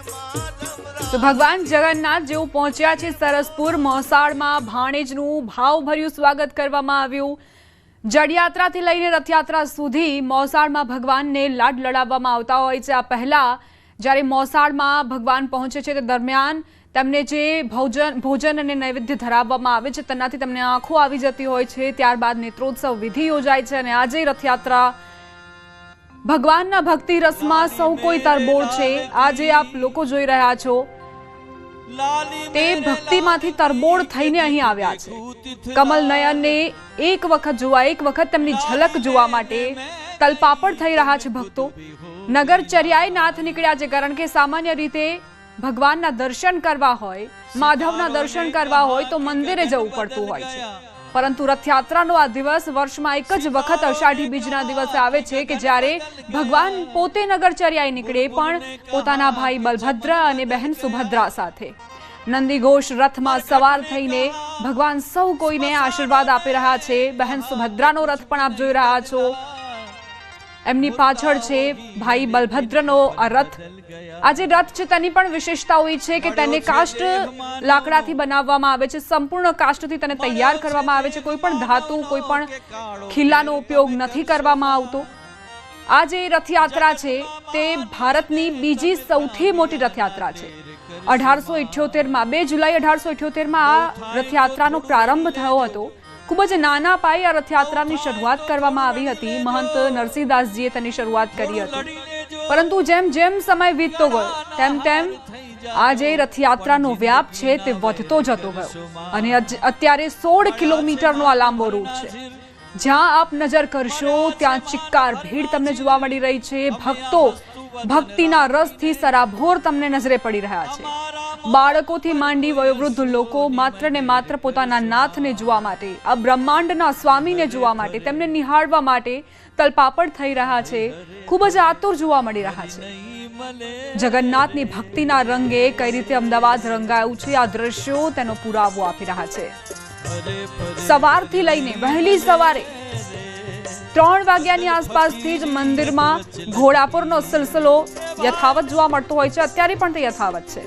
તો ભગવાન જગન્નાથ જેઓ પહોંચ્યા છે સરસપુર મોસાળમાં ભાણેજનું ભાવભર્યું સ્વાગત કરવામાં આવ્યું। જળયાત્રાથી લઈને રથયાત્રા સુધી મોસાળમાં ભગવાનને લાડ લડાવવામાં આવતા હોય છે। આ પહેલા જ્યારે મોસાળમાં ભગવાન પહોંચે છે તે દરમિયાન તેમને જે ભોજન અને નૈવેદ્ય ધરાવવામાં આવે છે તેનાથી તેમને આંખો આવી જતી હોય છે। ત્યારબાદ નેત્રોત્સવ વિધિ યોજાય છે અને આજે રથયાત્રા ભગવાનના ભક્તિ રસમાં સૌ કોઈ તરબોળ છે। આજે આપ લોકો જોઈ રહ્યા છો તે ભક્તિમાંથી તરબોળ થઈને અહીં આવ્યા છે। કમલ નયનને એક વખત જોવા, એક વખત તેમની ઝલક જોવા માટે તલપાપડ થઈ રહ્યા છે ભક્તો। નગરચર્યાએ નાથ નીકળ્યા છે, કારણ કે સામાન્ય રીતે ભગવાનના દર્શન કરવા હોય, માધવના દર્શન કરવા હોય તો મંદિરે જવું પડતું હોય છે, પરંતુ રથયાત્રાનો આ દિવસ વર્ષમાં એક જ વખત અષાઢી બીજના દિવસે આવે છે કે જ્યારે ભગવાન પોતે નગરચર્યાએ નીકળે, પણ પોતાના ભાઈ બલભદ્ર અને બહેન સુભદ્રા સાથે નંદીઘોષ રથમાં સવાર થઈને ભગવાન સૌ કોઈને આશીર્વાદ આપી રહ્યા છે। બહેન સુભદ્રાનો રથ પણ આપ જોઈ રહ્યા છો, એમની પાછળ છે ભાઈ બલભદ્રનો આ રથ। આ જે રથ છે તેની પણ વિશેષતા હોય છે કે તેને કાષ્ટ લાકડાથી બનાવવામાં આવે છે, સંપૂર્ણ કાષ્ટથી તેને તૈયાર કરવામાં આવે છે। કોઈ પણ ધાતુ, કોઈ પણ ખીલાનો ઉપયોગ નથી કરવામાં આવતો। આ જે રથયાત્રા છે તે ભારતની બીજી સૌથી મોટી રથયાત્રા છે। 1878માં 2 જુલાઈ 1878માં આ રથયાત્રાનો પ્રારંભ થયો હતો। ખૂબ જ નાના પાયે આ રથયાત્રાની શરૂઆત કરવામાં આવી હતી। મહંત નરસિંહદાસજીએ તેની શરૂઆત કરી હતી, પરંતુ જેમ જેમ સમય વીતતો ગયો તેમ તેમ આ જે રથયાત્રાનો વ્યાપ છે તે વધતો જતો ગયો અને અત્યારે 16 કિલોમીટરનો આ લાંબો રૂટ છે। જ્યાં આપ નજર કરશો ત્યાં ચિક્કાર ભીડ તમને જોવા મળી રહી છે। ભક્તો ભક્તિના રસથી સરાભોર તમને નજરે પડી રહ્યા છે। બાળકોથી માંડી વયોવૃદ્ધ લોકો માત્ર ને માત્ર પોતાના નાથને જોવા માટે, આ બ્રહ્માંડના સ્વામીને જોવા માટે, તેમને નિહાળવા માટે તલપાપડ થઈ રહ્યા છે, ખૂબ જ આતુર જોવા મળી રહ્યા છે। જગન્નાથની ભક્તિના રંગે કઈ રીતે અમદાવાદ રંગાયું છે આ દ્રશ્યો તેનો પુરાવો આપી રહ્યા છે। સવારથી લઈને વહેલી સવારે 3 વાગ્યાની આસપાસથી જ મંદિરમાં ઘોડાપુરનો સિલસિલો યથાવત જોવા મળતો હોય છે। અત્યારે પણ તે યથાવત છે।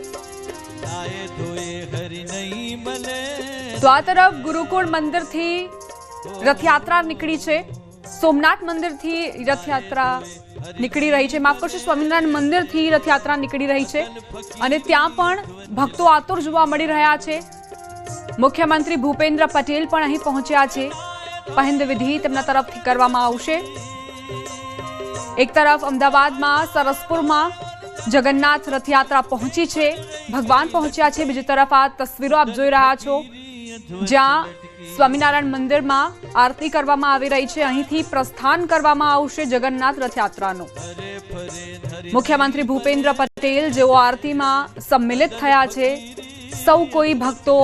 તો આ તરફ ગુરુકુળ મંદિરથી રથયાત્રા નીકળી છે, સોમનાથ મંદિરથી રથયાત્રા નીકળી રહી છે, માફ કરશો, સ્વામિનારાયણ મંદિરથી રથયાત્રા નીકળી રહી છે અને ત્યાં પણ ભક્તો આતુર જોવા મળી રહ્યા છે। મુખ્યમંત્રી ભૂપેન્દ્ર પટેલ પણ અહીં પહોંચ્યા છે। પહિંદ વિધિ તેમના તરફથી કરવામાં આવશે। એક તરફ અમદાવાદમાં સરસપુરમાં જગન્નાથ રથયાત્રા પહોંચી છે, ભગવાન પહોંચ્યા છે, બીજી તરફ આ તસવીરો આપ જોઈ રહ્યા છો જ્યાં સ્વામિનારાયણ મંદિરમાં આરતી કરવામાં આવી રહી છે। અહીંથી પ્રસ્થાન કરવામાં આવશે જગન્નાથ રથયાત્રાનું। મુખ્યમંત્રી ભૂપેન્દ્ર પટેલ જેઓ આરતીમાં સંમિલિત થયા છે, સૌ કોઈ ભક્તો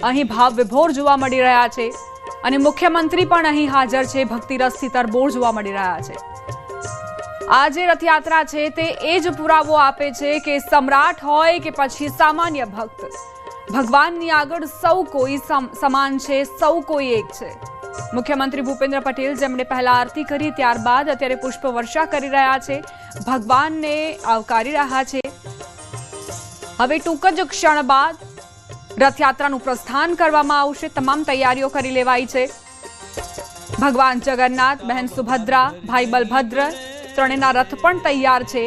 અહીં ભાવ વિભોર જોવા મળી રહ્યા છે અને મુખ્યમંત્રી પણ અહીં હાજર છે, ભક્તિ રસથી તરબોળ જોવા મળી રહ્યા છે। આ જે રથયાત્રા છે તે એ જ પુરાવો આપે છે કે સમ્રાટ હોય કે પછી સામાન્ય ભક્ત, ભગવાનની આગળ સૌ કોઈ સમાન છે, સૌ કોઈ એક છે। મુખ્યમંત્રી ભૂપેન્દ્ર પટેલ જેમણે પહેલા આરતી કરી, ત્યારબાદ અત્યારે પુષ્પ વર્ષા કરી રહ્યા છે, ભગવાનને આવકારી રહ્યા છે। હવે ટૂંક જ ક્ષણ બાદ રથયાત્રાનું પ્રસ્થાન કરવામાં આવશે। તમામ તૈયારીઓ કરી લેવાઈ છે। ભગવાન જગન્નાથ, બહેન સુભદ્રા, ભાઈ બલભદ્ર ત્રણેયના રથ પણ તૈયાર છે।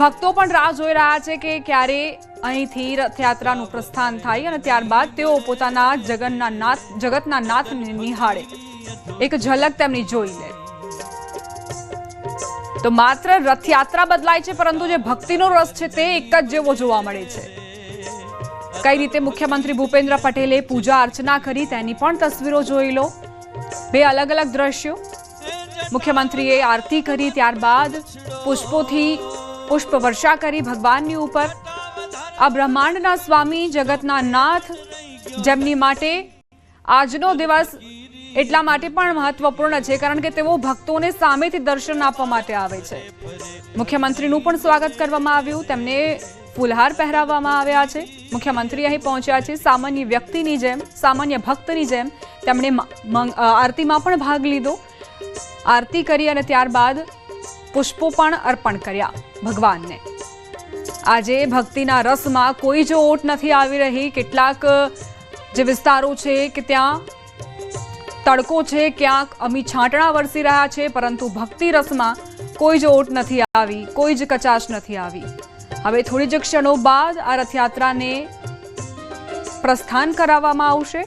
ભક્તો પણ રાહ જોઈ રહ્યા છે કે ક્યારે અહીંથી રથયાત્રાનું પ્રસ્થાન થાય અને ત્યારબાદ તેઓ પોતાના જગતના નાથને નિહાળે, એક ઝલક તેમની જોઈ લે। તો માત્ર રથયાત્રા બદલાય છે, પરંતુ જે ભક્તિનો રસ છે તે એક જ જેવો જોવા મળે છે। કઈ રીતે મુખ્યમંત્રી ભૂપેન્દ્ર પટેલે પૂજા અર્ચના કરી તેની પણ તસવીરો જોઈ લો। 2 અલગ અલગ દ્રશ્યો। મુખ્યમંત્રીએ આરતી કરી, ત્યારબાદ પુષ્પોથી પુષ્પ વર્ષા કરી ભગવાનની ઉપર। આ બ્રહ્માંડના સ્વામી, જગતના નાથ, જેમની માટે આજનો દિવસ એટલા માટે પણ મહત્વપૂર્ણ છે કારણ કે તેઓ ભક્તોને સામેથી દર્શન આપવા માટે આવે છે। મુખ્યમંત્રીનું પણ સ્વાગત કરવામાં આવ્યું, તેમને ફૂલહાર પહેરાવવામાં આવ્યા છે। મુખ્યમંત્રી અહીં પહોંચ્યા છે, સામાન્ય વ્યક્તિની જેમ, સામાન્ય ભક્તની જેમ તેમણે આરતીમાં પણ ભાગ લીધો। આરતી કરી અને ત્યારબાદ પુષ્પો પણ અર્પણ કર્યા ભગવાનને। આજે ભક્તિના રસમાં કોઈ જ ઓટ નથી આવી રહી। કેટલાક જે વિસ્તારો છે કે ત્યાં તડકો છે, ક્યાંક અમી છાંટણા વરસી રહ્યા છે, પરંતુ ભક્તિ રસમાં કોઈ જ ઓટ નથી આવી, કોઈ જ કચાશ નથી આવી। હવે થોડી જ ક્ષણો બાદ આ રથયાત્રાને પ્રસ્થાન કરાવવામાં આવશે।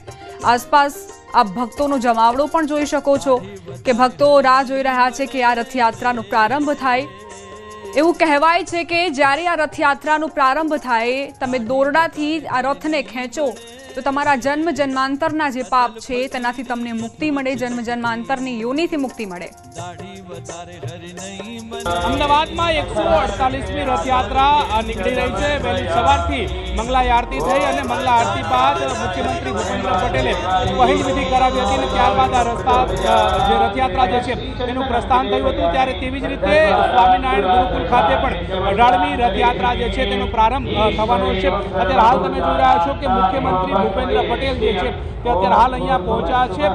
આસપાસ આપ ભક્તોનો જમાવડો પણ જોઈ શકો છો કે ભક્તો રાહ જોઈ રહ્યા છે કે આ રથયાત્રાનો પ્રારંભ થાય। એવું કહેવાય છે કે જ્યારે આ રથયાત્રાનો પ્રારંભ થાય, તમે દોરડાથી આ રથને ખેંચો તો તમારા જન્મ જન્માંતરના જે પાપ છે તેનાથી તમને મુક્તિ મળે, જન્મ જન્માંતરની યોનિથી મુક્તિ મળે। અમદાવાદમાં 148મી રથયાત્રા નીકળી રહી છે। વહેલી સવારથી મંગલા આરતી થઈ અને મંગલા આરતી બાદ મુખ્યમંત્રી ભૂપેન્દ્ર પટેલે પહેલ વિધિ કરાવી હતી અને ત્યારબાદ આ જે રથયાત્રા જે છે તેનું પ્રસ્થાન થયું હતું। ત્યારે તેવી જ રીતે સ્વામિનારાયણ ગુરુકુલ ખાતે પણ 18મી રથયાત્રા જે છે તેનો પ્રારંભ થવાનો છે। અત્યારે હાલ તમે જોઈ રહ્યા છો કે મુખ્યમંત્રી ભૂપેન્દ્ર પટેલ જે છે તે અત્યારે હાલ અહીંયા પહોંચ્યા છે।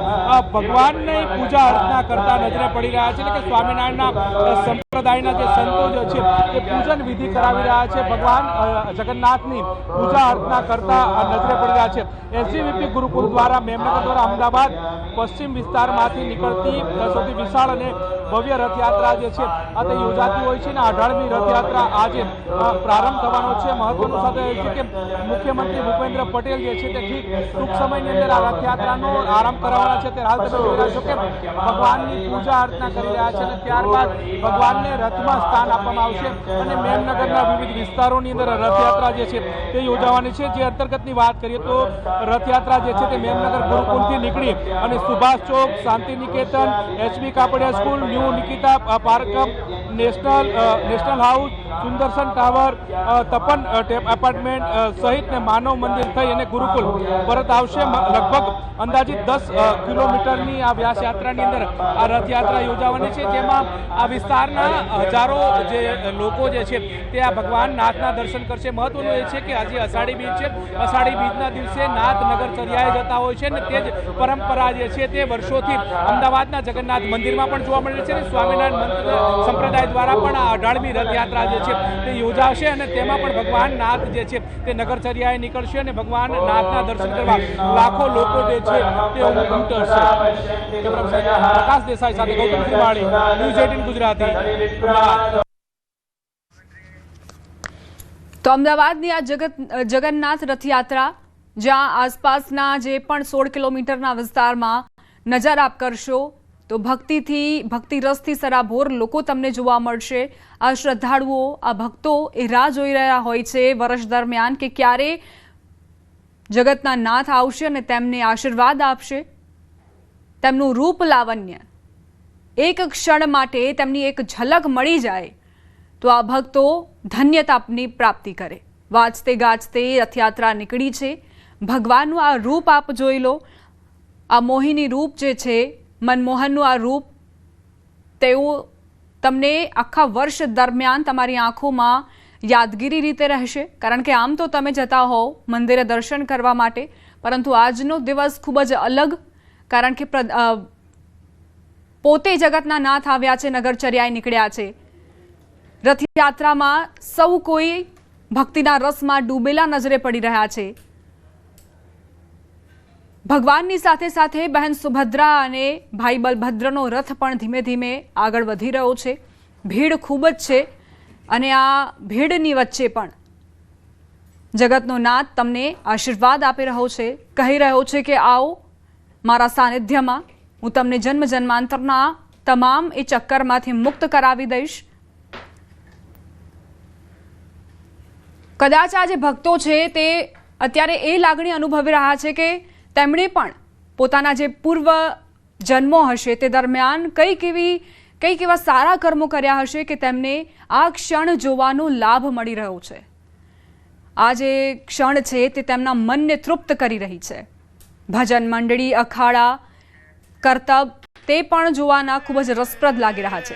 ભગવાનની પૂજા અર્ચના કરતા નજરે પડી રહ્યા છે, એટલે કે સ્વામિનારાયણના સંપ્રદાયના જે સંતો જે છે તે પૂજન વિધિ કરાવી રહ્યા છે। ભગવાન જગન્નાથની પૂજા અર્ચના કરતા નજરે પડી રહ્યા છે। એસજીવીપી ગુરુકુલ દ્વારા મેમનગર દ્વારા અમદાવાદ પશ્ચિમ વિસ્તારમાંથી નીકળતી સૌથી વિશાળ અને ભવ્ય રથયાત્રા જે છે આ તે યોજાતી હોય છે અને 18મી રથયાત્રા આજે પ્રારંભ થવાનો છે। મહત્વનું સાથે એ છે કે મુખ્યમંત્રી ભૂપેન્દ્ર પટેલ જે છે તે ઠીક ટૂંક સમયની અંદર આ રથયાત્રાનો આરંભ કરાવવાના છે। ત્યારે હાલ તમે જોઈ રહ્યા છો કે ભગવાનની પૂજા અર્ચના કરી રહ્યા છે અને ત્યારબાદ ભગવાનને રથમાં સ્થાન આપવામાં આવશે અને મેમનગરના વિવિધ વિસ્તારોની અંદર રથયાત્રા જે છે તે યોજાવાની છે। જે અંતર્ગતની વાત કરીએ તો રથયાત્રા જે છે તે મેમનગર ગુરુકુલથી નીકળી અને Subhash Chowk, Shanti Niketan, HB Kapadia school, new Nikita પાર્કમ, national house, Sundarsan tower, Tapan apartment સહિત માનવ મંદિર થઈ અને ગુરુકુલ પરત આવશે। લગભગ અંદાજિત 10 કિલોમીટરની આ વ્યાસયાત્રાની અંદર આ રથયાત્રા યોજાવાની છે, જેમાં આ વિસ્તારના હજારો જે લોકો જે છે તે આ ભગવાન નાથના દર્શન કરશે। મહત્વનું એ છે કે આજે અષાઢી બીજ છે, અષાઢી બીજના દિવસે નાથ નગર ચર્યાએ જતા હોય છે અને તે જ પરંપરા જે છે તે વર્ષોથી અમદાવાદના જગન્નાથ મંદિરમાં પણ જોવા મળે છે અને સ્વામિનારાયણ સંપ્રદાય દ્વારા પણ આ 18મી રથયાત્રા જે છે તે યોજાશે અને તેમાં પણ ભગવાન નાથ જે છે તે નગરચર્યાએ નીકળશે અને ભગવાન નાથના દર્શન કરવા લાખો લોકો જે છે તે ઉમટશે। પ્રકાશ દેસાઈ સાથે ગૌતમ શ્રીવાળી, ન્યૂઝ 18 ગુજરાતી, અમદાવાદ। તો અમદાવાદની આ જગન્નાથ રથયાત્રા, જ્યાં આસપાસના જે પણ 16 કિલોમીટરના વિસ્તારમાં નજર આપ કરશો તો ભક્તિ રસથી સરાબોર લોકો તમને જોવા મળશે। આ શ્રદ્ધાળુઓ, આ ભક્તો એ રાહ જોઈ રહ્યા હોય છે વર્ષ દરમિયાન કે ક્યારે જગતના નાથ આવશે અને તેમને આશીર્વાદ આપશે। તેમનું રૂપ લાવણ્ય એક ક્ષણ માટે તેમની એક ઝલક મળી જાય તો આ ભક્તો ધન્યતાની પ્રાપ્તિ કરે। વાજતે ગાજતે રથયાત્રા નીકળી છે। ભગવાનનું આ રૂપ આપ જોઈ લો। આ મોહિની રૂપ જે છે, મનમોહનનું આ રૂપ, તેવું તમને આખા વર્ષ દરમિયાન તમારી આંખોમાં યાદગીરી રીતે રહેશે। કારણ કે આમ તો તમે જતા હોવ મંદિરે દર્શન કરવા માટે, પરંતુ આજનો દિવસ ખૂબ જ અલગ, કારણ કે પોતે જગતના નાથ આવ્યા છે, નગરચર્યાએ નીકળ્યા છે। રથયાત્રામાં સૌ કોઈ ભક્તિના રસમાં ડૂબેલા નજરે પડી રહ્યા છે। ભગવાનની સાથે સાથે બહેન સુભદ્રા અને ભાઈ બલભદ્રનો રથ પણ ધીમે ધીમે આગળ વધી રહ્યો છે। ભીડ ખૂબ જ છે અને આ ભીડની વચ્ચે પણ જગતનો નાથ તમને આશીર્વાદ આપી રહ્યો છે, કહી રહ્યો છે કે આવો મારા સાનિધ્યમાં, હું તમને જન્મ જન્માંતરના તમામ એ ચક્કરમાંથી મુક્ત કરાવી દઈશ। કદાચ આ જે ભક્તો છે તે અત્યારે એ લાગણી અનુભવી રહ્યા છે કે તેમણે પણ પોતાના જે પૂર્વ જન્મો હશે તે દરમિયાન કઈક એવા સારા કર્મો કર્યા હશે કે તેમને આ ક્ષણ જોવાનો લાભ મળી રહ્યો છે। આ જે ક્ષણ છે તે તેમના મનને તૃપ્ત કરી રહી છે। ભજન મંડળી, અખાડા, કરતબ તે પણ જોવાના ખૂબ જ રસપ્રદ લાગી રહ્યા છે।